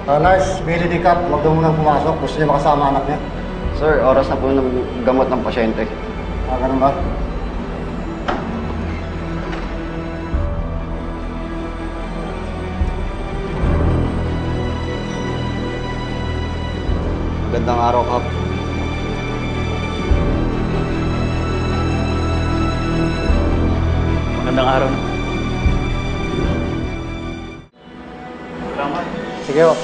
Nurse, Billy D. Cap, huwag daw munang pumasok. Gusto niya makasama anak niya. Sir, oras na po ng gamot ng pasyente. Ganun ba? Magandang araw, Kap. Magandang araw na. Sige, ho.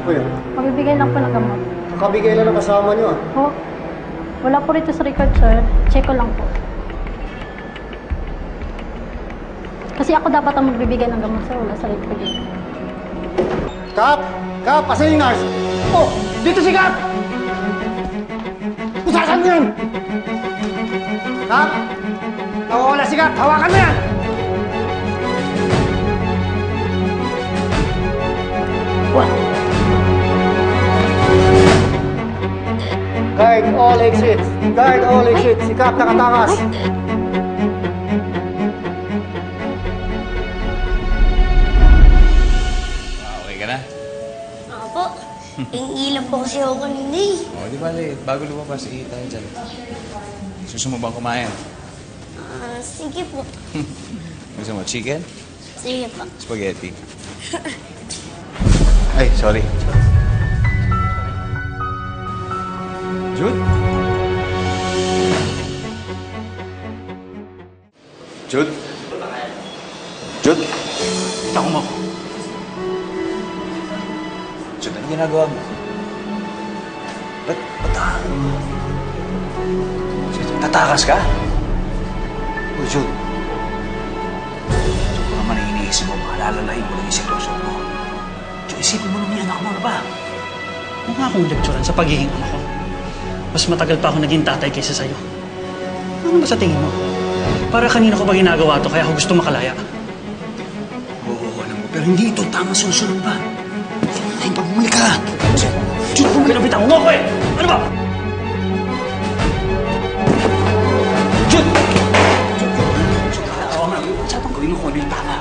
Ano yun? Magbibigay lang po ng gamot. Nakabigay lang ng kasama niyo, ah. Po, wala po rito sa record, sir. Check ko lang po. Kasi ako dapat ang magbibigay ng gamot, sir. Wala sa record dito. Cap! Cap! Asan yung nurse? Oh! Dito si Cap! Pusasan mo yan! Cap! Nawawala si Cap! Hawakan mo yan! Guard all exits! Guard all exits! Si Cap nakatakas! Okay ka na? Opo. Iilan po kasi ako kanina eh. O, di bale. Bago lumabas, tayo dyan. Gusto mo bang kumain? Sige po. Gusto mo chicken? Sige po. Spaghetti? Ay, sorry. Jude? Jude? Jude? Tako mo. Jude, ano ginagawa mo? Ba't tatakas ka? Uy, Jude. Jude, naman ang iniisip mo, malalalahin mo lang yung sitwasyon mo. Jude, isipin mo naman yung anak mo, ano ba? Mukha akong lekturan sa pagiging anak ko. Mas matagal pa ako naging tatay kaysa sa'yo. Ano ba sa tingin mo? Para kanina ko ba ginagawa to kaya ako gusto makalaya? Oo, alam mo, pero hindi ito tama susunod pa. Ay, pagmumuli ka! Jude, kung pinabitan mo ako eh! Ano ba? Jude! Oo nga, masyadong gawin mo kung ano yung tama.